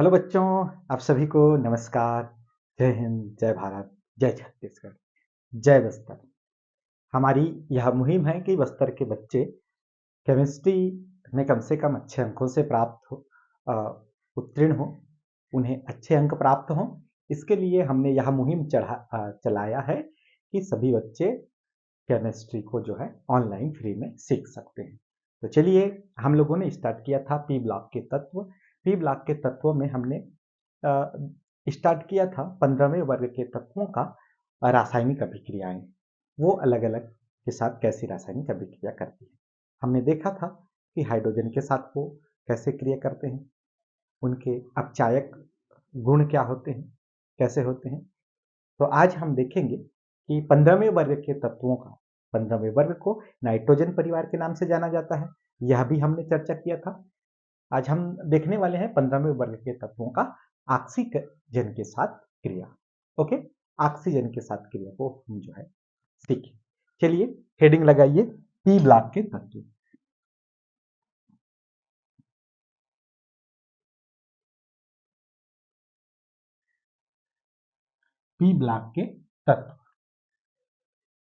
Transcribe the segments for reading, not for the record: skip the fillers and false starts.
Hello बच्चों, आप सभी को नमस्कार। जय हिंद, जय भारत, जय छत्तीसगढ़, जय बस्तर। हमारी यह मुहिम है कि बस्तर के बच्चे केमिस्ट्री में कम से कम अच्छे अंकों से प्राप्त हो, उत्तीर्ण हो, उन्हें अच्छे अंक प्राप्त हों। इसके लिए हमने यह मुहिम चलाया है कि सभी बच्चे केमिस्ट्री को जो है ऑनलाइन फ्री में सीख सकते हैं। तो चलिए, हम लोगों ने स्टार्ट किया था पी ब्लॉक के तत्व। पी ब्लॉक के तत्वों में हमने स्टार्ट किया था 15वें वर्ग के तत्वों का रासायनिक अभिक्रियाएं, वो अलग अलग के साथ कैसी रासायनिक अभिक्रिया करती है। हमने देखा था कि हाइड्रोजन के साथ वो कैसे क्रिया करते हैं, उनके अपचायक गुण क्या होते हैं, कैसे होते हैं। तो आज हम देखेंगे कि 15वें वर्ग के तत्वों का, 15वें वर्ग को नाइट्रोजन परिवार के नाम से जाना जाता है, यह भी हमने चर्चा किया था। आज हम देखने वाले हैं 15वें वर्ग के तत्वों का ऑक्सीजन के साथ क्रिया। ओके, ऑक्सीजन के साथ क्रिया को हम जो है सीखें। चलिए, हेडिंग लगाइए, पी ब्लॉक के तत्व। पी ब्लॉक के तत्व।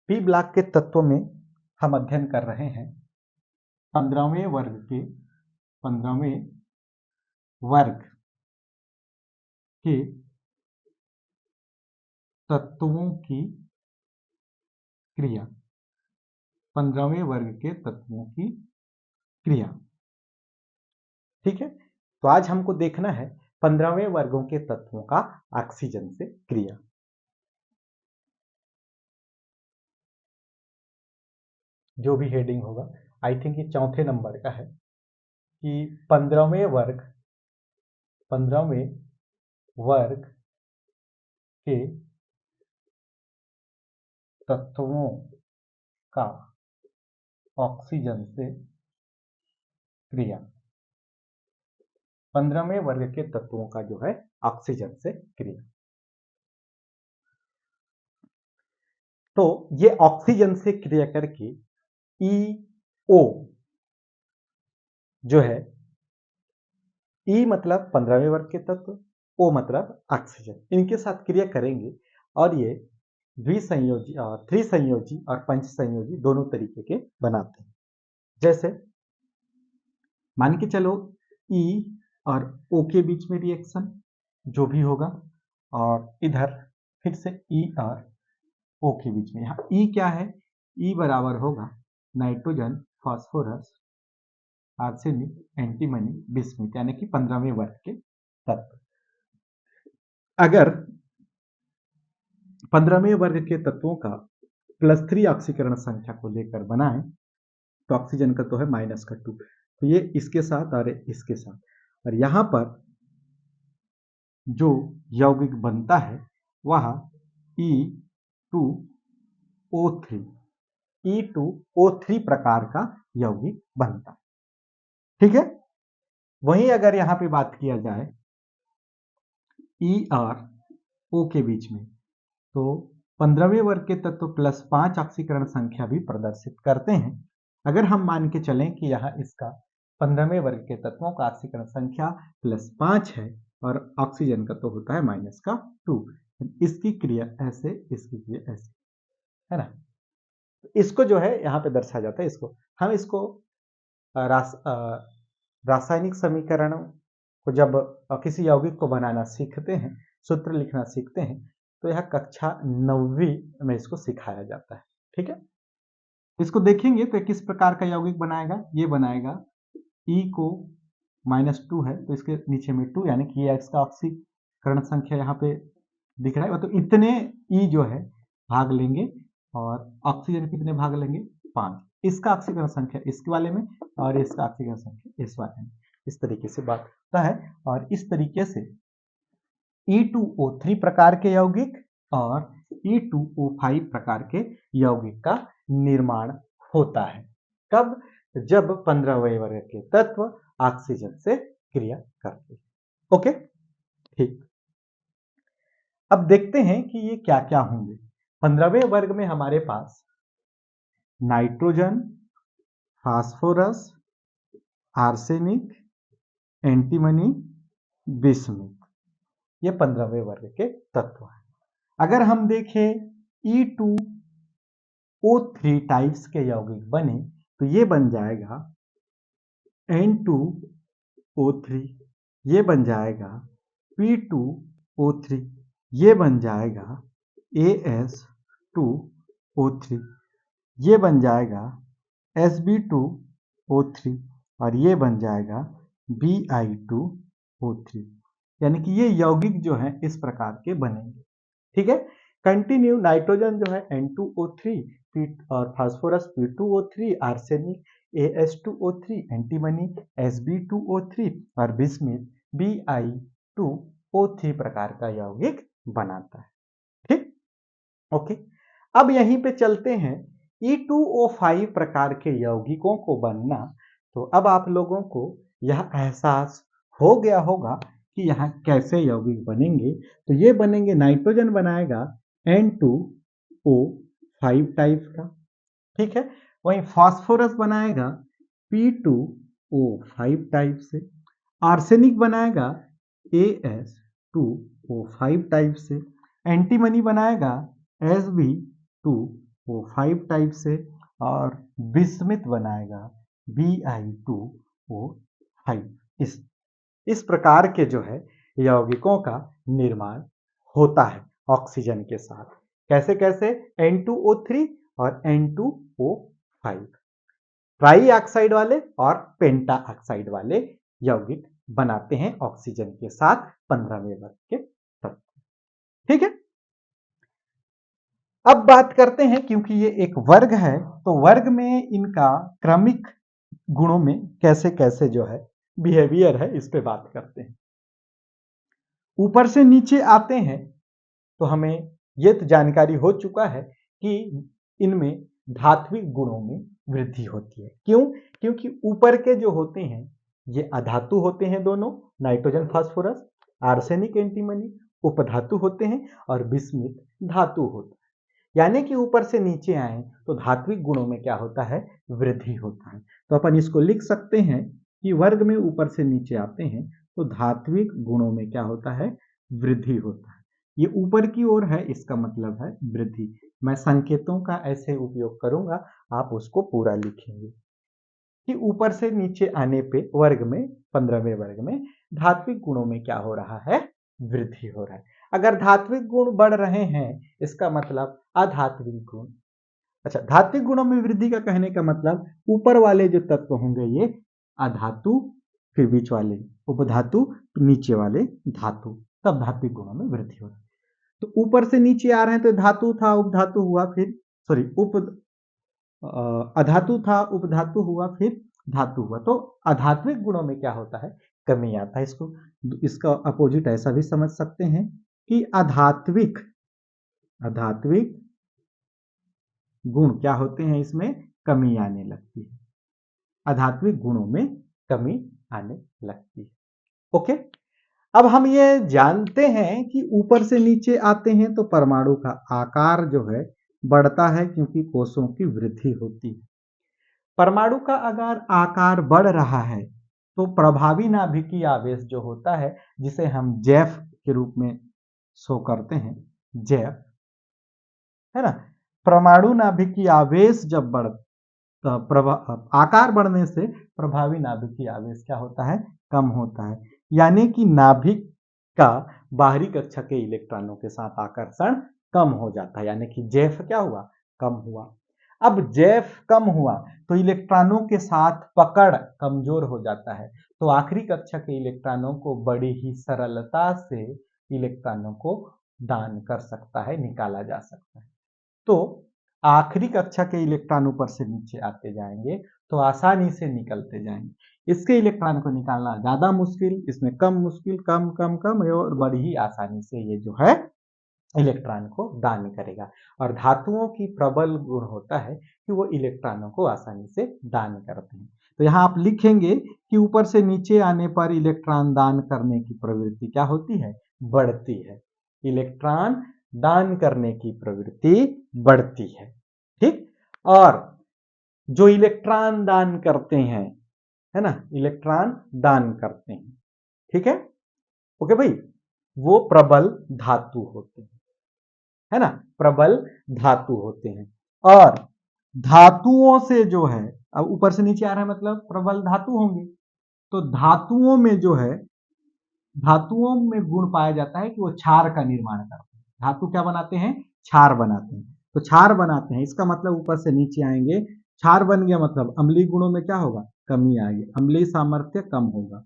पी ब्लॉक के तत्व में हम अध्ययन कर रहे हैं 15वें वर्ग के 15वें वर्ग के तत्वों की क्रिया। 15वें वर्ग के तत्वों की क्रिया, ठीक है। तो आज हमको देखना है 15वें वर्गों के तत्वों का ऑक्सीजन से क्रिया। जो भी हेडिंग होगा, आई थिंक ये चौथे नंबर का है कि 15वें वर्ग के तत्वों का ऑक्सीजन से क्रिया। 15वें वर्ग के तत्वों का जो है ऑक्सीजन से क्रिया। तो ये ऑक्सीजन से क्रिया करके ईओ जो है, ई मतलब 15वें वर्ग के तत्व, ओ मतलब ऑक्सीजन, इनके साथ क्रिया करेंगे और ये द्विसंयोजी, त्रिसंयोजी और पंचसंयोजी दोनों तरीके के बनाते हैं। जैसे मान के चलो ई और ओ के बीच में रिएक्शन जो भी होगा, और इधर फिर से ई और ओ के बीच में, यहाँ ई क्या है, ई बराबर होगा nitrogen, phosphorus, arsenic, antimony, bismuth, यानी कि 15वें वर्ग के तत्व। अगर 15वें वर्ग के तत्वों का +3 ऑक्सीकरण संख्या को लेकर बनाएं तो ऑक्सीजन का तो है -2, तो ये इसके साथ और इसके साथ, और यहां पर जो यौगिक बनता है वह E2O3, E2O3 प्रकार का यौगिक बनता है, ठीक है। वहीं अगर यहां पे बात किया जाए E और O के बीच में, तो 15वें वर्ग के तत्व +5 ऑक्सीकरण संख्या भी प्रदर्शित करते हैं। अगर हम मान के चलें कि यहाँ इसका 15वें वर्ग के तत्वों का ऑक्सीकरण संख्या +5 है और ऑक्सीजन का तो होता है -2, इसकी क्रिया ऐसे, इसकी क्रिया ऐसे, है ना। इसको जो है यहाँ पे दर्शाया जाता है, इसको हम इसको रासायनिक समीकरण को जब किसी यौगिक को बनाना सीखते हैं, सूत्र लिखना सीखते हैं, तो यह कक्षा 9वीं में इसको सिखाया जाता है, ठीक है। इसको देखेंगे तो किस प्रकार का यौगिक बनाएगा, ये बनाएगा ई को -2 है तो इसके नीचे में 2, यानी कि ये इसका ऑक्सीकरण संख्या यहाँ पे दिख रहा है, तो इतने ई जो है भाग लेंगे, और ऑक्सीजन कितने भाग लेंगे, 5। इसका ऑक्सीकरण संख्या इस वाले में और इसका ऑक्सीकरण संख्या इस वाले में, इस तरीके से बात होता है। और इस तरीके से E2O3 प्रकार के यौगिक और E2O5 प्रकार के यौगिक का निर्माण होता है। कब? जब 15वें वर्ग के तत्व ऑक्सीजन से क्रिया करते हैं। ओके, ठीक। अब देखते हैं कि ये क्या क्या होंगे। 15वें वर्ग में हमारे पास nitrogen, phosphorus, arsenic, antimony, bismuth, ये 15वें वर्ग के तत्व हैं। अगर हम देखें E2O3 टाइप्स के यौगिक बने तो ये बन जाएगा N2O3, ये बन जाएगा P2O3, ये बन जाएगा AS2O3, ये बन जाएगा Sb2O3 और ये बन जाएगा Bi2O3। यानी कि ये यौगिक जो है इस प्रकार के बनेंगे। ठीक है, कंटिन्यू नाइट्रोजन जो है N2O3 और phosphorus P2O3, arsenic AS2O3, antimony Sb2O3 और बिस्मिथ Bi2O3 प्रकार का यौगिक बनाता है। ठीक, ओके। अब यहीं पे चलते हैं E2O5 प्रकार के यौगिकों को बनना। तो अब आप लोगों को यह एहसास हो गया होगा कि यहाँ कैसे यौगिक बनेंगे। तो ये बनेंगे, नाइट्रोजन बनाएगा N2O5 टाइप का, ठीक है। वहीं फास्फोरस बनाएगा P2O5 टाइप से, आर्सेनिक बनाएगा AS2O5 टाइप से, एंटीमनी बनाएगा Sb2O5 टाइप से और बिस्मिथ बनाएगा Bi2O5। इस प्रकार के जो है यौगिकों का निर्माण होता है ऑक्सीजन के साथ। कैसे कैसे? N2O3 और N2O5, ट्राई ऑक्साइड वाले और पेंटा ऑक्साइड वाले यौगिक बनाते हैं ऑक्सीजन के साथ 15वें वर्ग के तत्व। ठीक है, अब बात करते हैं, क्योंकि ये एक वर्ग है तो वर्ग में इनका क्रमिक गुणों में कैसे कैसे जो है बिहेवियर है, इस पे बात करते हैं। ऊपर से नीचे आते हैं तो हमें ये तो जानकारी हो चुका है कि इनमें धात्विक गुणों में वृद्धि होती है। क्यों? क्योंकि ऊपर के जो होते हैं ये अधातु होते हैं दोनों, नाइट्रोजन फास्फोरस, आर्सेनिक एंटीमनी उपधातु होते हैं और बिस्मिथ धातु होता है। यानी कि ऊपर से नीचे आए तो धात्विक गुणों में क्या होता है? वृद्धि होता है। तो अपन इसको लिख सकते हैं कि वर्ग में ऊपर से नीचे आते हैं तो धात्विक गुणों में क्या होता है? वृद्धि होता है। ये ऊपर की ओर है, इसका मतलब है वृद्धि। मैं संकेतों का ऐसे उपयोग करूंगा, आप उसको पूरा लिखेंगे कि ऊपर से नीचे आने पे वर्ग में 15वें वर्ग में धात्विक गुणों में क्या हो रहा है? वृद्धि हो रहा है। अगर धात्विक गुण बढ़ रहे हैं इसका मतलब अधात्विक गुण। अच्छा, धात्विक गुणों में वृद्धि का कहने का मतलब ऊपर वाले जो तत्व होंगे ये अधातु, फिर बीच वाले उपधातु, नीचे वाले धातु, तब धात्विक गुणों में वृद्धि हो रही है। तो ऊपर से नीचे आ रहे हैं तो धातु था उपधातु हुआ, फिर सॉरी अधातु था उपधातु हुआ, फिर धातु हुआ। तो अधात्विक गुणों में क्या होता है? कमी आता है। इसका अपोजिट ऐसा भी समझ सकते हैं कि अधात्विक अधात्विक गुण क्या होते हैं? इसमें कमी आने लगती है, अधात्विक गुणों में कमी आने लगती है। ओके, अब हम ये जानते हैं कि ऊपर से नीचे आते हैं तो परमाणु का आकार जो है बढ़ता है, क्योंकि कोषों की वृद्धि होती है। परमाणु का अगर आकार बढ़ रहा है तो प्रभावी नाभिकीय आवेश जो होता है, जिसे हम जैफ के रूप में शो करते हैं, जैफ है ना, परमाणु नाभिकीय आवेश जब आकार बढ़ने से प्रभावी नाभिकीय आवेश क्या होता है? कम होता है। यानी कि नाभिक का बाहरी कक्षा के इलेक्ट्रॉनों के साथ आकर्षण कम हो जाता है, यानी कि जैफ क्या हुआ? कम हुआ। अब जैफ कम हुआ तो इलेक्ट्रॉनों के साथ पकड़ कमजोर हो जाता है, तो आखिरी कक्षा के इलेक्ट्रॉनों को बड़ी ही सरलता से इलेक्ट्रॉनों को दान कर सकता है, निकाला जा सकता है। तो आखिरी कक्षा के इलेक्ट्रॉन ऊपर से नीचे आते जाएंगे तो आसानी से निकलते जाएंगे। इसके इलेक्ट्रॉन को निकालना ज्यादा मुश्किल, इसमें कम मुश्किल, कम कम कम, और बड़ी ही आसानी से ये जो है इलेक्ट्रॉन को दान करेगा। और धातुओं की प्रबल गुण होता है कि वो इलेक्ट्रॉनों को आसानी से दान करते हैं। तो यहाँ आप लिखेंगे कि ऊपर से नीचे आने पर इलेक्ट्रॉन दान करने की प्रवृत्ति क्या होती है? बढ़ती है। इलेक्ट्रॉन दान करने की प्रवृत्ति बढ़ती है। ठीक, और जो इलेक्ट्रॉन दान करते हैं, है ना, इलेक्ट्रॉन दान करते हैं, ठीक है, ओके भाई, वो प्रबल धातु होते हैं, है ना, प्रबल धातु होते हैं। और धातुओं से जो है, अब ऊपर से नीचे आ रहा है मतलब प्रबल धातु होंगे, तो धातुओं में जो है, धातुओं में गुण पाया जाता है कि वो क्षार का निर्माण करते हैं। धातु क्या बनाते हैं? क्षार बनाते हैं। तो क्षार बनाते हैं, इसका मतलब ऊपर से नीचे आएंगे, क्षार बन गया मतलब अम्लीय गुणों में क्या होगा? कमी आएगी, अम्लीय सामर्थ्य कम होगा,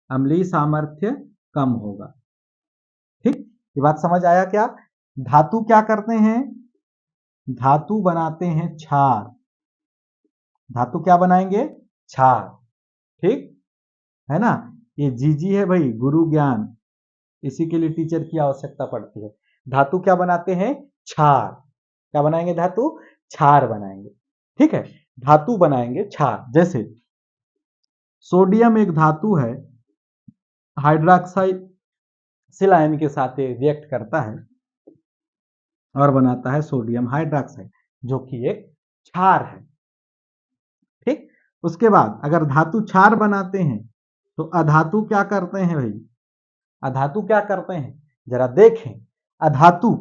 अम्लीय सामर्थ्य कम होगा। ठीक, ये बात समझ आया क्या? धातु क्या करते हैं? धातु बनाते हैं क्षार। धातु क्या बनाएंगे? क्षार। ठीक है ना। ये जीजी है भाई, गुरु ज्ञान, इसी के लिए टीचर की आवश्यकता पड़ती है। धातु क्या बनाते हैं? क्षार। क्या बनाएंगे? धातु क्षार बनाएंगे। ठीक है, धातु बनाएंगे क्षार। जैसे सोडियम एक धातु है, हाइड्रोक्साइड सिलाइन के साथ रिएक्ट करता है और बनाता है सोडियम हाइड्रोक्साइड, जो कि एक क्षार है। ठीक, उसके बाद अगर धातु क्षार बनाते हैं तो अधातु क्या करते हैं भाई? अधातु क्या करते हैं जरा देखें। अधातु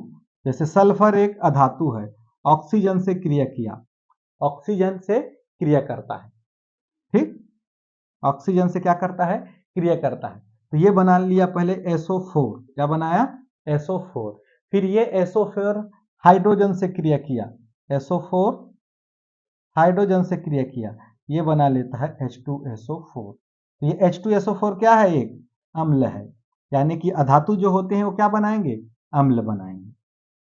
जैसे सल्फर एक अधातु है, ऑक्सीजन से क्रिया किया, ऑक्सीजन से क्रिया करता है। ठीक, ऑक्सीजन से क्या करता है? क्रिया करता है। तो ये बना लिया पहले SO4, क्या बनाया? SO4। फिर ये SO4 हाइड्रोजन से क्रिया किया, SO4 हाइड्रोजन से क्रिया किया, ये बना लेता है H2SO4। तो ये H2SO4 क्या है? एक अम्ल है। यानी कि अधातु जो होते हैं वो क्या बनाएंगे? अम्ल बनाएंगे।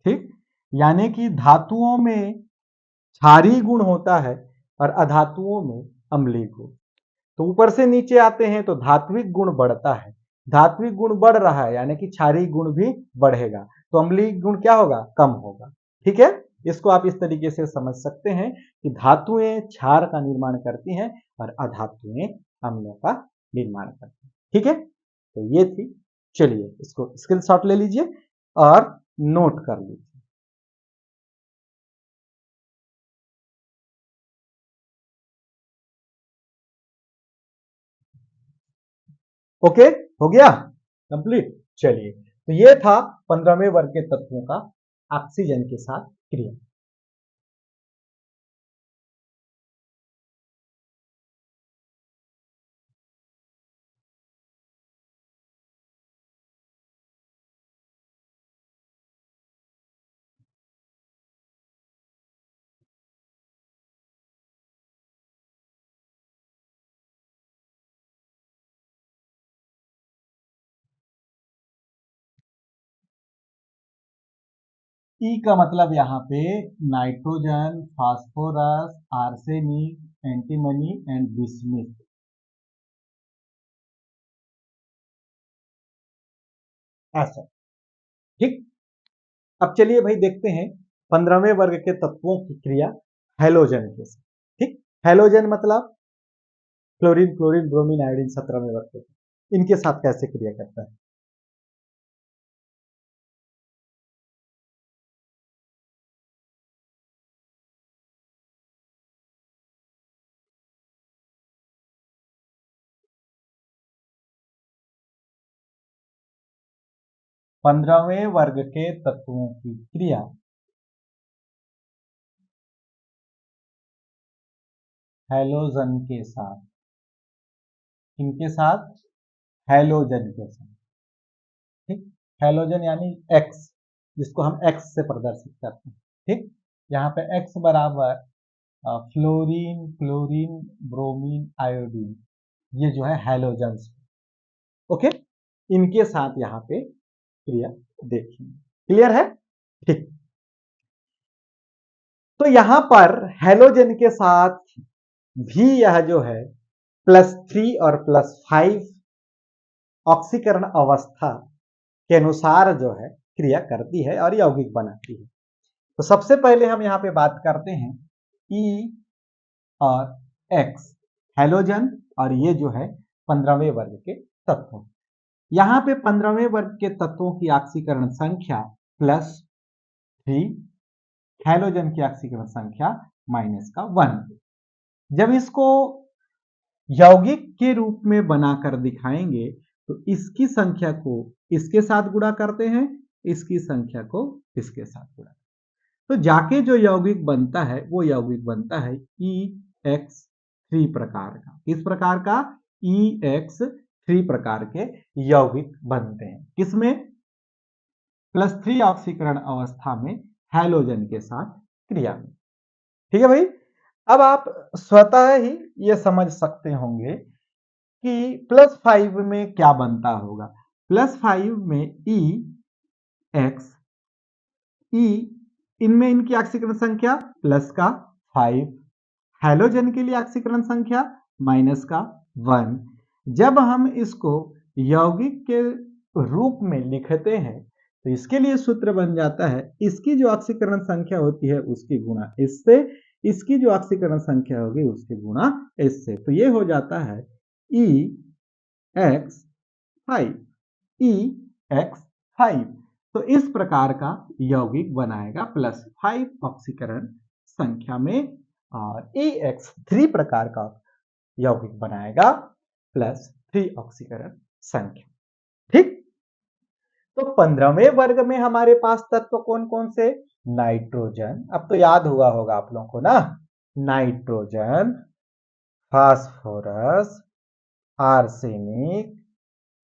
ठीक, यानी कि धातुओं में क्षारीय गुण होता है और अधातुओं में अम्लीय गुण। तो ऊपर से नीचे आते हैं तो धात्विक गुण बढ़ता है, धात्विक गुण बढ़ रहा है यानी कि क्षारीय गुण भी बढ़ेगा, तो अम्लीय गुण क्या होगा? कम होगा। ठीक है, इसको आप इस तरीके से समझ सकते हैं कि धातुएं क्षार का निर्माण करती हैं और अधातुएं अम्लों का निर्माण करती हैं। ठीक है, तो ये थी। चलिए इसको स्क्रीनशॉट ले लीजिए और नोट कर लीजिए। ओके, हो गया कंप्लीट। चलिए, तो ये था 15वें वर्ग के तत्वों का ऑक्सीजन के साथ क्रिया। ई का मतलब यहाँ पे nitrogen, phosphorus, arsenic, antimony and bismuth. ऐसा। ठीक, अब चलिए भाई देखते हैं 15वें वर्ग के तत्वों की क्रिया हैलोजन के साथ। ठीक, हैलोजन मतलब क्लोरीन, क्लोरीन, ब्रोमीन, आयोडीन, 17वें वर्ग के, इनके साथ कैसे क्रिया करता है? 15वें वर्ग के तत्वों की क्रिया हैलोजन के साथ, इनके साथ, हैलोजन के साथ। ठीक, हैलोजन यानी एक्स, जिसको हम एक्स से प्रदर्शित करते हैं। ठीक, यहाँ पे एक्स बराबर फ्लोरीन, क्लोरीन, ब्रोमीन, आयोडीन, ये जो है हैलोजन। ओके, इनके साथ यहाँ पे क्रिया देखेंगे। क्लियर है? ठीक, तो यहां पर हैलोजन के साथ भी यह जो है +3 और +5 ऑक्सीकरण अवस्था के अनुसार जो है क्रिया करती है और यौगिक बनाती है। तो सबसे पहले हम यहाँ पे बात करते हैं ई और एक्स, हैलोजन, और ये जो है 15वें वर्ग के तत्व। यहाँ पे 15वें वर्ग के तत्वों की ऑक्सीकरण संख्या +3, हैलोजन की ऑक्सीकरण संख्या -1। जब इसको यौगिक के रूप में बनाकर दिखाएंगे तो इसकी संख्या को इसके साथ गुणा करते हैं, इसकी संख्या को इसके साथ गुणा, तो जाके जो यौगिक बनता है वो यौगिक बनता है EX3 प्रकार का। किस प्रकार का? EX3 प्रकार के यौगिक बनते हैं। किसमें? +3 ऑक्सीकरण अवस्था में हैलोजन के साथ क्रिया में। ठीक है भाई, अब आप स्वतः ही ये समझ सकते होंगे कि +5 में क्या बनता होगा। +5 में EX, E इनमें इनकी ऑक्सीकरण संख्या प्लस का 5, हैलोजन के लिए ऑक्सीकरण संख्या माइनस का 1। जब हम इसको यौगिक के रूप में लिखते हैं तो इसके लिए सूत्र बन जाता है, इसकी जो ऑक्सीकरण संख्या होती है उसकी गुणा इससे, इसकी जो ऑक्सीकरण संख्या होगी उसकी गुणा इससे, तो ये हो जाता है EX5, EX5। तो इस प्रकार का यौगिक बनाएगा +5 ऑक्सीकरण संख्या में, और EX3 प्रकार का यौगिक बनाएगा +3 ऑक्सीकरण संख्या। ठीक, तो 15वें वर्ग में हमारे पास तत्व कौन कौन से? नाइट्रोजन, अब तो याद हुआ होगा आप लोगों को ना, nitrogen, phosphorus, arsenic,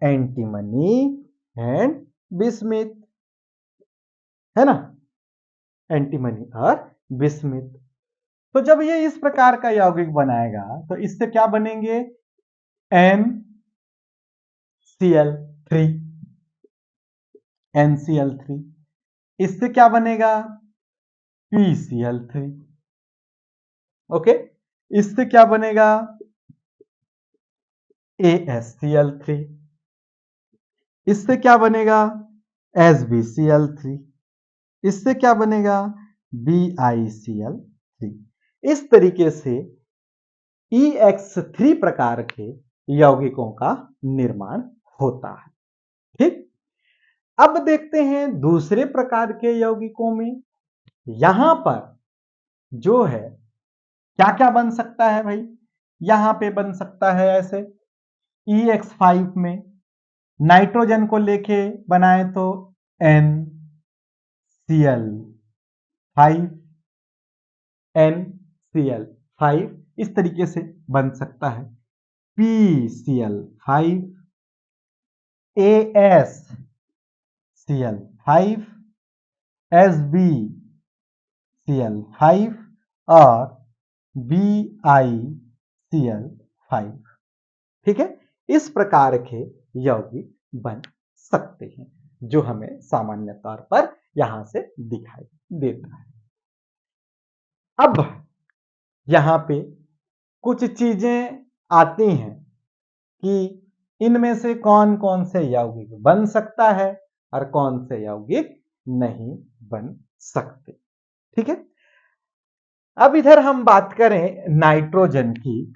antimony and bismuth, है ना, एंटीमनी और बिस्मिथ। तो जब ये इस प्रकार का यौगिक बनाएगा तो इससे क्या बनेंगे? NCl3, NCl3। इससे क्या बनेगा? PCl3। ओके, इससे क्या बनेगा? ASCl3। इससे क्या बनेगा? SbCl3। इससे क्या बनेगा? BiCl3। इस तरीके से EX3 प्रकार के यौगिकों का निर्माण होता है। ठीक, अब देखते हैं दूसरे प्रकार के यौगिकों में यहां पर जो है क्या क्या बन सकता है भाई। यहां पे बन सकता है ऐसे, EX5 में नाइट्रोजन को लेके बनाए तो NCl5, NCl5 इस तरीके से बन सकता है। PCl5, ASCl5, SbCl5 और BiCl5। ठीक है, इस प्रकार के यौगिक बन सकते हैं जो हमें सामान्य तौर पर यहां से दिखाई देता है। अब यहां पे कुछ चीजें आती हैं कि इनमें से कौन कौन से यौगिक बन सकता है और कौन से यौगिक नहीं बन सकते। ठीक है, अब इधर हम बात करें नाइट्रोजन की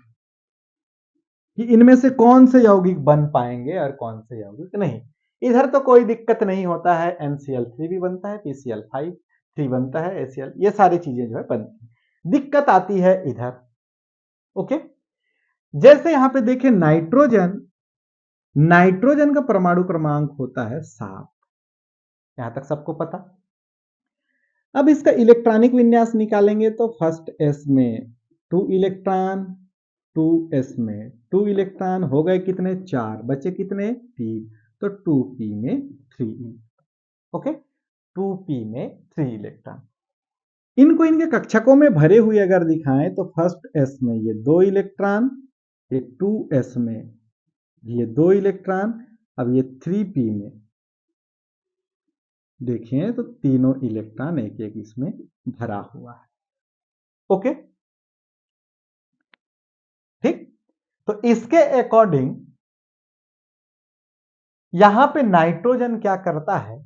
कि इनमें से कौन से यौगिक बन पाएंगे और कौन से यौगिक नहीं। इधर तो कोई दिक्कत नहीं होता है, NCl3 भी बनता है, PCl5 बनता है, ACl, ये सारी चीजें जो है बनती है। दिक्कत आती है इधर। ओके, जैसे यहां पे देखें नाइट्रोजन, नाइट्रोजन का परमाणु क्रमांक होता है 7, यहां तक सबको पता। अब इसका इलेक्ट्रॉनिक विन्यास निकालेंगे तो फर्स्ट S में 2 इलेक्ट्रॉन, 2s में 2 इलेक्ट्रॉन, हो गए कितने? 4, बचे कितने? 3, तो 2p में 3। ओके, 2p में 3 इलेक्ट्रॉन। इनको इनके कक्षकों में भरे हुए अगर दिखाएं तो फर्स्ट s में ये 2 इलेक्ट्रॉन, ये 2s में ये 2 इलेक्ट्रॉन, अब ये 3p में देखिए तो तीनों इलेक्ट्रॉन एक एक इसमें भरा हुआ है। ओके, ठीक, तो इसके अकॉर्डिंग यहां पे नाइट्रोजन क्या करता है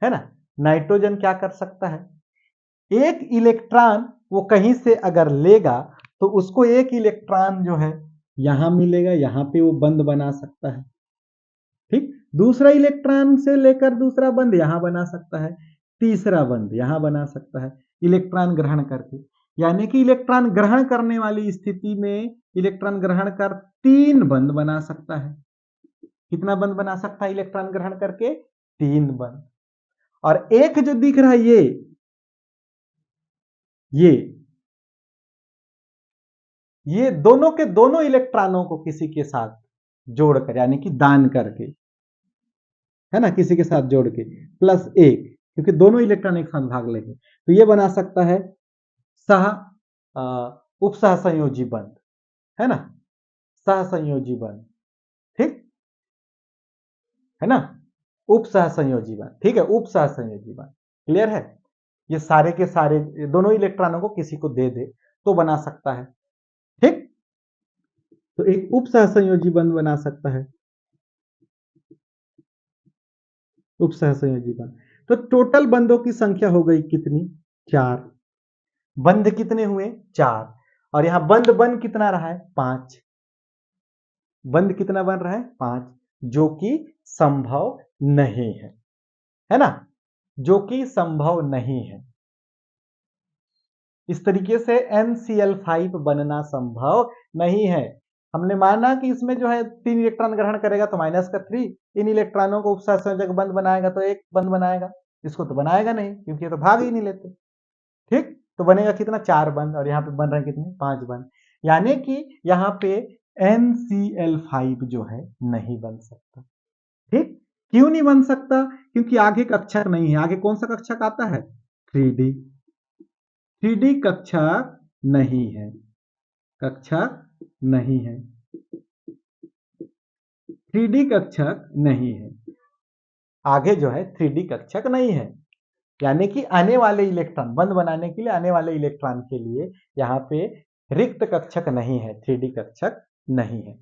ना, नाइट्रोजन क्या कर सकता है? एक इलेक्ट्रॉन वो कहीं से अगर लेगा तो उसको एक इलेक्ट्रॉन जो है यहां मिलेगा, यहां पे वो बंद बना सकता है। ठीक, दूसरा इलेक्ट्रॉन से लेकर दूसरा बंद यहां बना सकता है, तीसरा बंद यहां बना सकता है इलेक्ट्रॉन ग्रहण करके। यानी कि इलेक्ट्रॉन ग्रहण करने वाली स्थिति में इलेक्ट्रॉन ग्रहण कर 3 बंद बना सकता है। कितना बंध बना सकता है इलेक्ट्रॉन ग्रहण करके? 3 बंध। और एक जो दिख रहा है ये दोनों के दोनों इलेक्ट्रॉनों को किसी के साथ जोड़कर यानी कि दान करके, है ना, किसी के साथ जोड़ के प्लस एक, क्योंकि दोनों इलेक्ट्रॉन एक साथ भाग लेंगे, तो ये बना सकता है सह उपसह संयोजी बंध, है ना, सह संयोजी बंध, ठीक है ना, उपसह संयोजी बंध, ठीक है, उपसह संयोजी बंध, क्लियर है। ये सारे के सारे दोनों इलेक्ट्रॉनों को किसी को दे दे तो बना सकता है, ठीक। तो एक उपसह संयोजी बंध बना सकता है, उपसह संयोजी बंध। तो टोटल बंधों की संख्या हो गई कितनी? 4। बंध कितने हुए? 4। और यहां बंध बन कितना रहा है? 5। बंध कितना बन रहा है? 5, जो कि संभव नहीं है ना, जो कि संभव नहीं है। इस तरीके से NCl5 बनना संभव नहीं है। हमने माना कि इसमें जो है 3 इलेक्ट्रॉन ग्रहण करेगा तो -3, इन इलेक्ट्रॉनों को उपसहसंयोजक बंध बनाएगा तो एक बंध बनाएगा, इसको तो बनाएगा नहीं क्योंकि ये तो भाग ही नहीं लेते, ठीक। तो बनेगा कितना? 4 बंध, और यहाँ पे बन रहे हैं कितने? 5 बंध, यानी कि यहाँ पे NCl5 जो है नहीं बन सकता, ठीक। क्यों नहीं बन सकता? क्योंकि आगे कक्षक नहीं है। आगे कौन सा कक्षक आता है? 3D। 3D कक्षक नहीं है, कक्षक नहीं है, 3D कक्षक नहीं है, आगे जो है 3D कक्षक नहीं है, यानी कि आने वाले इलेक्ट्रॉन बंध बनाने के लिए आने वाले इलेक्ट्रॉन के लिए यहाँ पे रिक्त कक्षक नहीं है, 3D कक्षक नहीं है,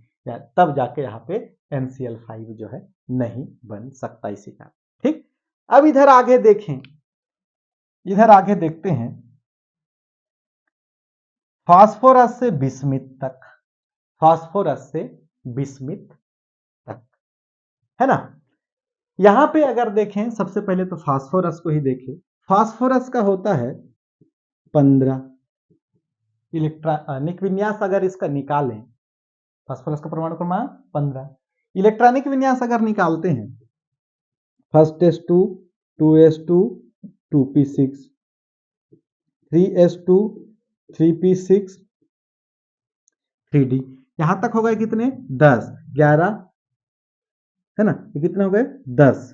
तब जाके यहाँ पे NCl5 जो है नहीं बन सकता इसी का, ठीक। अब इधर आगे देखें, इधर आगे देखते हैं फास्फोरस से बिस्मिथ तक, फास्फोरस से बिस्मिथ तक, है ना। यहां पे अगर देखें सबसे पहले तो फास्फोरस को ही देखें, फास्फोरस का होता है 15 इलेक्ट्रॉनिक विन्यास, अगर इसका निकालें फास्फोरस का परमाणु क्रमांक 15, इलेक्ट्रॉनिक विन्यास अगर निकालते हैं first s2 2s2 2p6 3s2 3p6 3d, यहां तक हो गए कितने? 10 11, है ना, ये कितने हो गए? 10।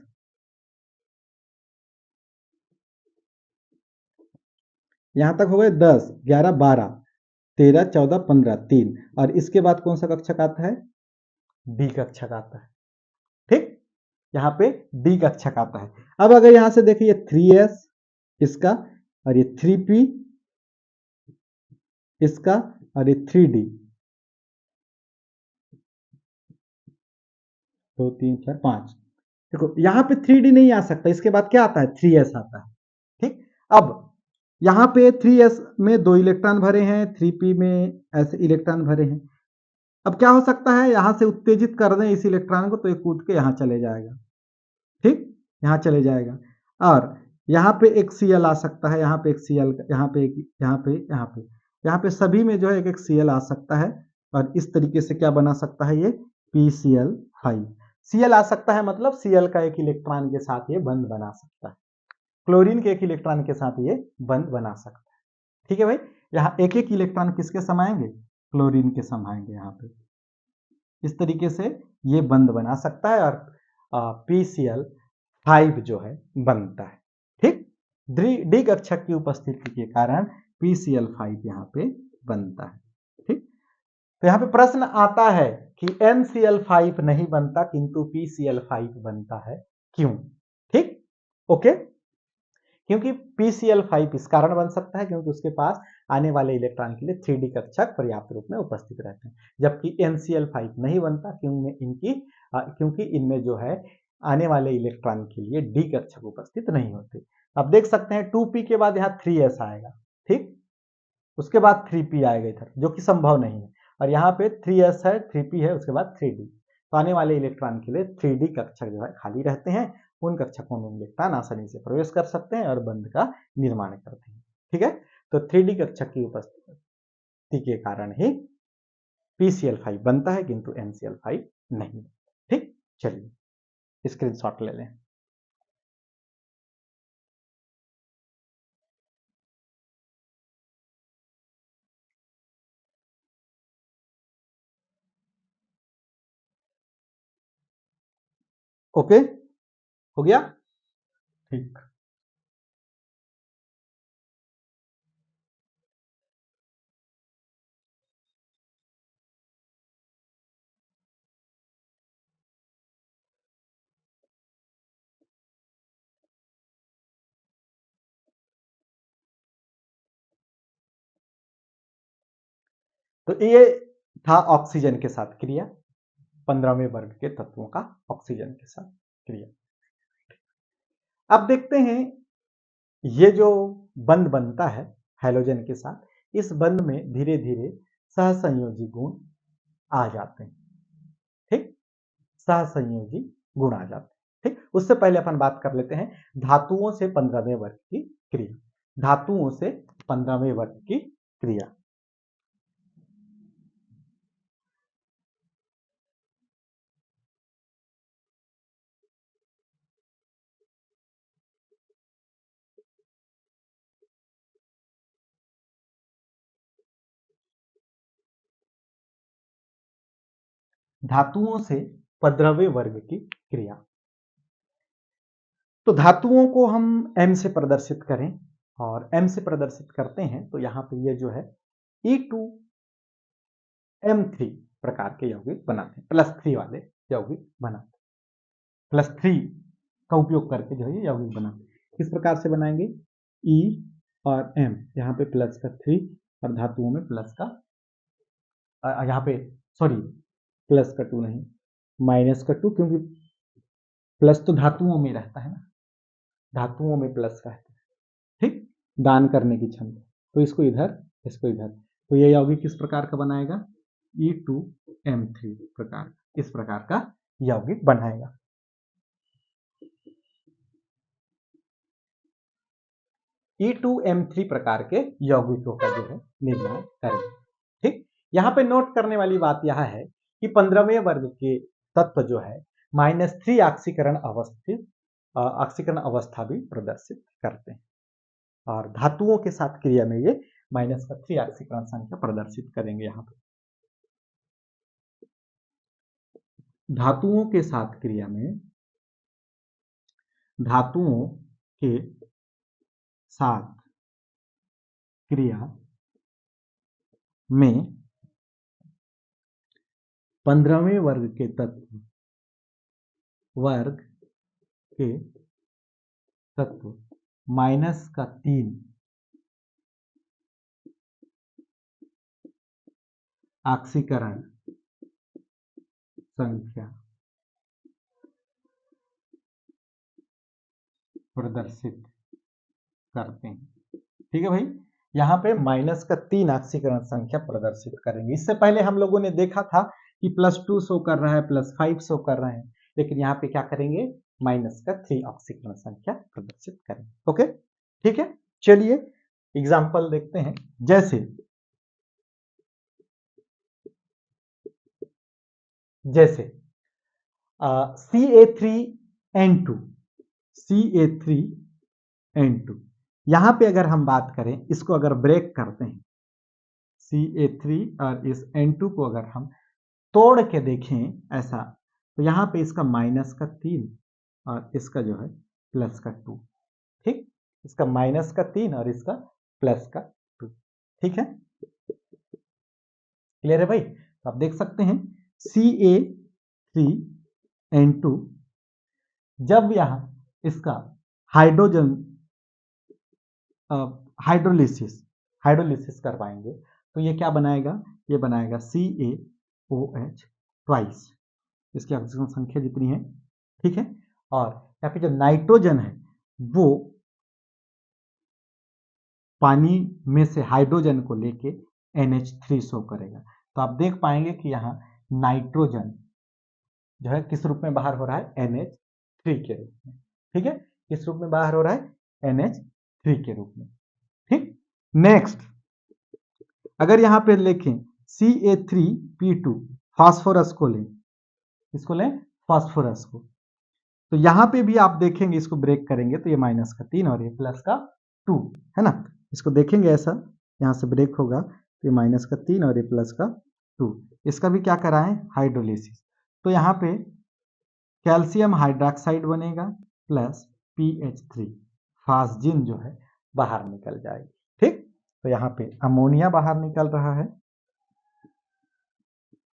यहां तक हो गए 10 11 12 13 14 15 3, और इसके बाद कौन सा कक्षक आता है? डी कक्षक आता है, ठीक। यहाँ पे डी कक्षक आता है। अब अगर यहां से देखिए 3s इसका, और ये 3p इसका, और ये 3d, 2 3 4 5, देखो यहाँ पे 3d नहीं आ सकता, इसके बाद क्या आता है? 3s आता है, ठीक। अब यहाँ पे 3s में 2 इलेक्ट्रॉन भरे हैं, 3p में ऐसे इलेक्ट्रॉन भरे हैं। अब क्या हो सकता है? यहां से उत्तेजित कर दें इस इलेक्ट्रॉन को तो ये कूद के यहां चले जाएगा, ठीक, यहां चले जाएगा। और यहाँ पे एक Cl आ सकता है, यहाँ पे एक Cl, यहाँ पे एक, यहाँ पे सभी में जो है एक एक Cl आ सकता है, और इस तरीके से क्या बना सकता है? ये PCl5 Cl आ सकता है, मतलब Cl का एक इलेक्ट्रॉन के साथ ये बंध बना सकता है, क्लोरीन के एक इलेक्ट्रॉन के साथ ये बंध बना सकता है, ठीक है भाई। यहाँ एक एक इलेक्ट्रॉन किसके समाएंगे? क्लोरीन के समाएंगे यहाँ पे, इस तरीके से ये बंध बना सकता है, और PCl5 जो है बनता है, ठीक। डी कक्षक की उपस्थिति के कारण PCl5 यहाँ पे बनता है, ठीक। तो यहाँ पे प्रश्न आता है कि NCl5 नहीं बनता किंतु PCl5 बनता है, क्यों? ठीक, ओके। क्योंकि PCl5 इस कारण बन सकता है क्योंकि उसके पास आने वाले इलेक्ट्रॉन के लिए 3D कक्षक पर्याप्त रूप में उपस्थित रहते हैं, जबकि NCl5 नहीं बनता क्योंकि इनमें जो है आने वाले इलेक्ट्रॉन के लिए D कक्षक उपस्थित नहीं होते। अब देख सकते हैं 2p के बाद यहाँ 3s आएगा, ठीक, उसके बाद 3p आएगा इधर, जो कि संभव नहीं है, और यहाँ पे 3s है 3p है उसके बाद 3d, तो आने वाले इलेक्ट्रॉन के लिए 3d कक्षक जो है खाली रहते हैं, उन कक्षकों में इलेक्ट्रॉन आसानी से प्रवेश कर सकते हैं और बंध का निर्माण करते हैं, ठीक है। तो 3D कक्षक की उपस्थिति के कारण ही PCl5 बनता है किंतु NCl5 नहीं, ठीक। चलिए स्क्रीनशॉट ले लें। ओके, हो गया? ठीक। तो ये था ऑक्सीजन के साथ क्रिया, 15वें वर्ग के तत्वों का ऑक्सीजन के साथ क्रिया। अब देखते हैं ये जो बंध बनता है हैलोजन के साथ, इस बंध में धीरे धीरे सहसंयोजी गुण आ जाते हैं। ठीक, सहसंयोजी गुण आ जाते हैं। ठीक, उससे पहले अपन बात कर लेते हैं धातुओं से 15वें वर्ग की क्रिया। धातुओं से 15वें वर्ग की क्रिया। धातुओं से 15वें वर्ग की क्रिया। तो धातुओं को हम m से प्रदर्शित करें, और m से प्रदर्शित करते हैं तो यहां पे ये जो है E2M3 प्रकार के यौगिक बनाते हैं, +3 वाले यौगिक बनाते हैं। +3 का उपयोग करके जो है ये यौगिक बनाते हैं। किस प्रकार से बनाएंगे? E और M, यहाँ पे प्लस का 3 और धातुओं में प्लस का, यहाँ पे सॉरी प्लस का 2 नहीं, माइनस का 2, क्योंकि प्लस तो धातुओं में रहता है ना, धातुओं में प्लस रहता है। ठीक, दान करने की क्षमता। तो इसको इधर, इसको इधर, तो ये यौगिक किस प्रकार का बनाएगा? E2M3 प्रकार, इस प्रकार का यौगिक बनाएगा। E2M3 प्रकार के यौगिकों का जो है निर्माण करेंगे। ठीक, यहाँ पे नोट करने वाली बात यह है कि 15वें वर्ग के तत्व जो है -3 ऑक्सीकरण अवस्था भी प्रदर्शित करते हैं, और धातुओं के साथ क्रिया में ये -3 ऑक्सीकरण संख्या प्रदर्शित करेंगे। यहाँ पे धातुओं के साथ क्रिया में, धातुओं के साथ क्रिया में 15वें वर्ग के तत्व, -3 ऑक्सीकरण संख्या प्रदर्शित करते हैं। ठीक है भाई, यहाँ पे -3 ऑक्सीकरण संख्या प्रदर्शित करेंगे। इससे पहले हम लोगों ने देखा था कि +2 शो कर रहा है, +5 शो कर रहे हैं, लेकिन यहाँ पे क्या करेंगे? -3 ऑक्सीकरण संख्या प्रदर्शित करेंगे। ओके, ठीक है। चलिए एग्जाम्पल देखते हैं। जैसे CA3N2, CA3N2, यहां पे अगर हम बात करें, इसको अगर ब्रेक करते हैं, CA3 और इस N2 को अगर हम तोड़ के देखें ऐसा, तो यहां पे इसका -3 और इसका जो है +2। ठीक, इसका -3 और इसका +2। ठीक है, क्लियर है भाई? तो आप देख सकते हैं CA3N2, जब यहां इसका हाइड्रोजन हाइड्रोलिसिस करवाएंगे तो ये क्या बनाएगा? ये बनाएगा CaOH ट्वाइस, इसकी ऑक्सीजन संख्या जितनी है। ठीक है, और यहाँ पे जो नाइट्रोजन है वो पानी में से हाइड्रोजन को लेके NH3 शो करेगा। तो आप देख पाएंगे कि यहाँ नाइट्रोजन जो है किस रूप में बाहर हो रहा है? NH3 के रूप में। ठीक है, किस रूप में बाहर हो रहा है? NH3 के रूप में। ठीक, नेक्स्ट अगर यहां पे लिखें CA3P2, फास्फोरस को लें, इसको लें फास्फोरस को। तो यहाँ पे भी आप देखेंगे, इसको ब्रेक करेंगे तो ये -3 और ये +2 है ना। इसको देखेंगे ऐसा, यहाँ से ब्रेक होगा तो ये -3 और ये +2। इसका भी क्या कराएं, हाइड्रोलिसिस। तो यहाँ पे कैल्शियम हाइड्रोक्साइड बनेगा प्लस PH3, फास्जिन जो है बाहर निकल जाएगी। ठीक, तो यहाँ पे अमोनिया बाहर निकल रहा है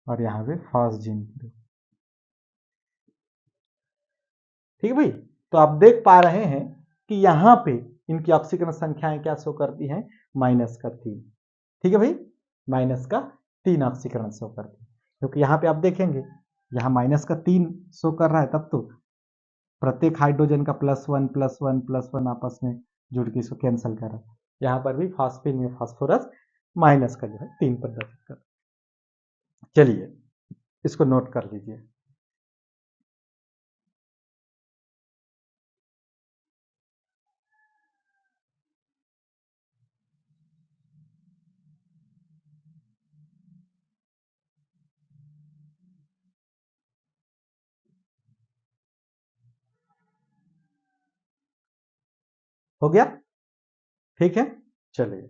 और यहाँ पे फास्जिन। ठीक है भाई, तो आप देख पा रहे हैं कि यहाँ पे इनकी ऑक्सीकरण संख्याएं क्या शो करती हैं, -3। ठीक है भाई, -3 ऑक्सीकरण शो करती है, क्योंकि यहाँ पे आप देखेंगे यहाँ -3 शो कर रहा है, तब तो प्रत्येक हाइड्रोजन का +1 +1 +1 आपस में जुड़ के इसको कैंसिल कर रहा है। यहाँ पर भी फास्फीन में फास्फोरस माइनस का जो है 3 प्रदर्शित कर। चलिए इसको नोट कर लीजिए। हो गया, ठीक है, चलिए।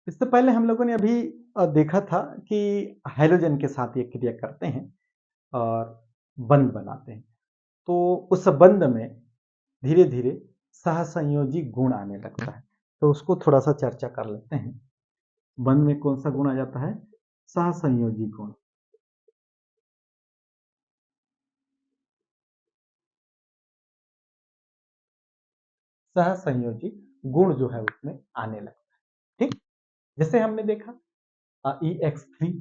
इससे पहले हम लोगों ने अभी देखा था कि हाइड्रोजन के साथ ये क्रिया करते हैं और बंध बनाते हैं, तो उस बंध में धीरे धीरे सहसंयोजी गुण आने लगता है। तो उसको थोड़ा सा चर्चा कर लेते हैं। बंध में कौन सा गुण आ जाता है, सहसंयोजी गुण। सहसंयोजी गुण जो है उसमें आने लगता है। ठीक, जैसे हमने देखा EX3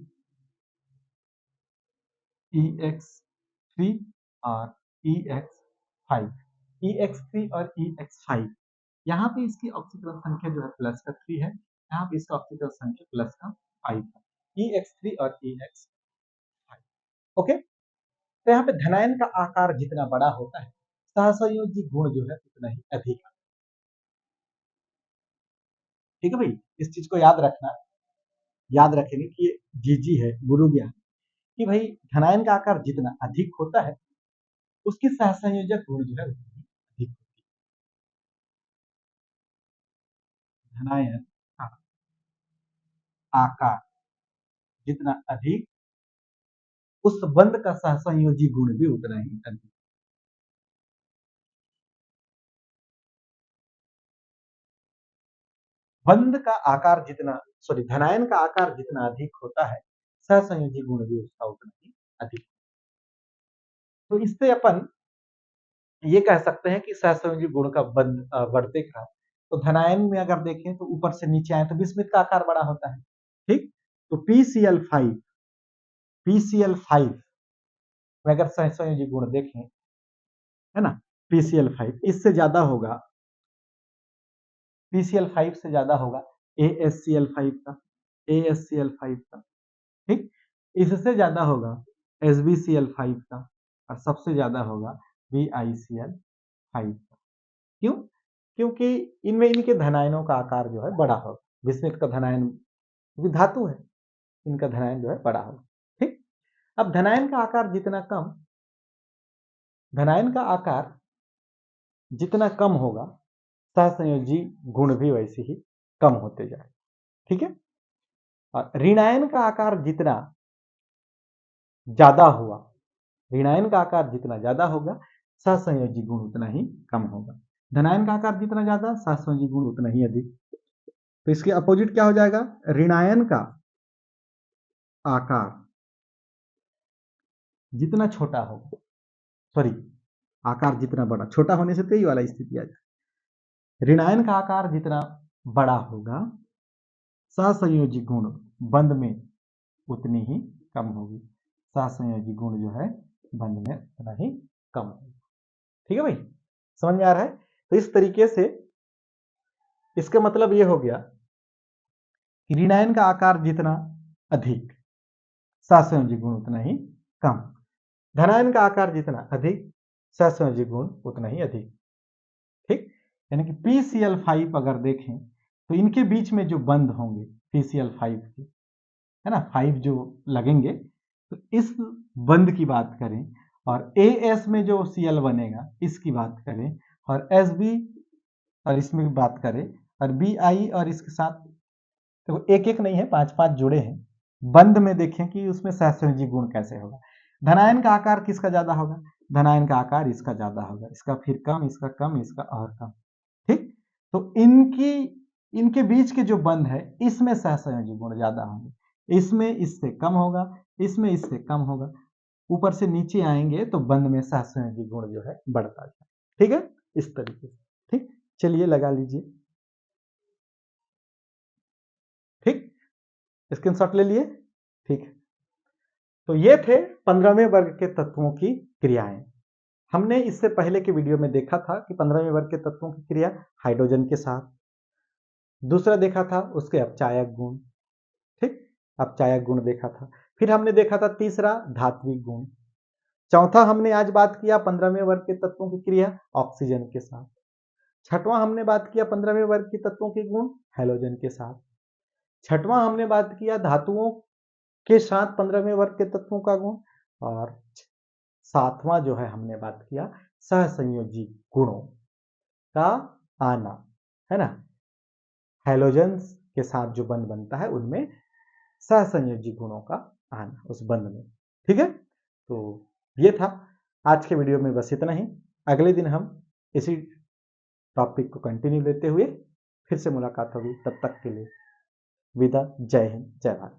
और EX5, EX3 और EX5, यहाँ पे इसकी ऑक्सीकरण संख्या जो है +3 है, यहाँ पे इसका ऑक्सीकरण संख्या +5 है। EX3 और EX5, ओके। तो यहाँ पे धनायन का आकार जितना बड़ा होता है, सहसंयोजी गुण जो है उतना ही अधिक। ठीक है भाई, इस चीज को याद रखना, याद रखेंगे कि ये जीजी है, गुरु ज्ञान, कि भाई धनायन का आकार जितना अधिक होता है उसकी सहसंयोजक गुण जो है उतनी अधिक होती है। धनायन का आकार जितना अधिक, उस बंध का सहसंयोजी गुण भी उतना ही अधिक। बंध का आकार जितना, सॉरी, धनायन का आकार जितना अधिक होता है, सहसंयोजी गुण भी उसका उतना ही अधिक। तो इससे अपन ये कह सकते हैं कि सहसंयोजी गुण का बंध बढ़ते क्रम। तो धनायन में अगर देखें तो ऊपर से नीचे आए तो विस्मित का आकार बड़ा होता है। ठीक, तो PCl5 में अगर सहसंयोजी गुण देखें, है ना, PCl5 इससे ज्यादा होगा, PCl5 से ज्यादा होगा ASCl5 का, ASCl5 का। ठीक, इससे ज्यादा होगा SbCl5 का, और सबसे ज्यादा होगा BiCl5 का। क्यों? क्योंकि इनमें इनके धनायनों का आकार जो है बड़ा होगा। विस्मित का धनायन क्योंकि धातु है, इनका धनायन जो है बड़ा होगा। ठीक, अब धनायन का आकार जितना कम, धनायन का आकार जितना कम होगा, सहसंयोजी गुण भी वैसे ही कम होते जाए। ठीक है, और ऋणायन का आकार जितना ज्यादा हुआ, ऋणायन का आकार जितना ज्यादा होगा, सहसंयोजी गुण उतना ही कम होगा। धनायन का आकार जितना ज्यादा, सहसंयोजी गुण उतना ही अधिक। तो इसके अपोजिट क्या हो जाएगा, ऋणायन का आकार जितना छोटा होगा, सॉरी, आकार जितना बड़ा, छोटा होने से तो यही वाला स्थिति आ जाए। ऋणायन का आकार जितना बड़ा होगा, सहसंयोजी गुण बंध में उतनी ही कम होगी। सहसंयोजी गुण जो है बंध में उतना ही कम होगी। ठीक है भाई, समझ में आ रहा है। तो इस तरीके से इसका मतलब ये हो गया कि ऋणायन का आकार जितना अधिक, सहसंयोजी गुण उतना ही कम। धनायन का आकार जितना अधिक, सहसंयोजी गुण उतना ही अधिक। ठीक, यानी कि PCl5 अगर देखें तो इनके बीच में जो बंध होंगे PCl5 के, है ना, 5 जो लगेंगे, तो इस बंध की बात करें और AS में जो Cl बनेगा इसकी बात करें, और SB और इसमें बात करें, और BI और इसके साथ तो एक एक नहीं है, 5-5 जुड़े हैं। बंध में देखें कि उसमें सहसंयोजी गुण कैसे होगा। धनायन का आकार किसका ज्यादा होगा? धनायन का आकार इसका ज्यादा होगा, इसका फिर कम, इसका कम, इसका और कम। ठीक, तो इनके बीच के जो बंध है इसमें सहसंयोजी गुण ज्यादा होंगे, इसमें इससे कम होगा, इसमें इससे कम होगा। ऊपर से नीचे आएंगे तो बंध में सहसंयोजी गुण जो है बढ़ता जाए। ठीक है, इस तरीके से। ठीक, चलिए लगा लीजिए। ठीक, स्क्रीनशॉट ले लिए। ठीक, तो ये थे 15वें वर्ग के तत्वों की क्रियाएं। हमने इससे पहले के वीडियो में देखा था कि 15वें वर्ग के तत्वों की क्रिया हाइड्रोजन के साथ, दूसरा देखा था उसके अपचायक गुण। ठीक, अपचायक गुण देखा था। फिर हमने देखा था तीसरा धात्विक गुण। चौथा हमने आज बात किया 15वें वर्ग के तत्वों की क्रिया ऑक्सीजन के साथ। छठवां हमने बात किया 15वें वर्ग के तत्वों के गुण हैलोजन के साथ। छठवां हमने बात किया धातुओं के साथ 15वें वर्ग के तत्वों का गुण, और सातवां जो है हमने बात किया सहसंयोजी गुणों का आना, है ना, हैलोजन के साथ जो बंध बनता है उनमें सहसंयोजी गुणों का आना उस बंध में। ठीक है, तो ये था आज के वीडियो में, बस इतना ही। अगले दिन हम इसी टॉपिक को कंटिन्यू लेते हुए फिर से मुलाकात होगी। तब तक के लिए विदा। जय हिंद, जय भारत।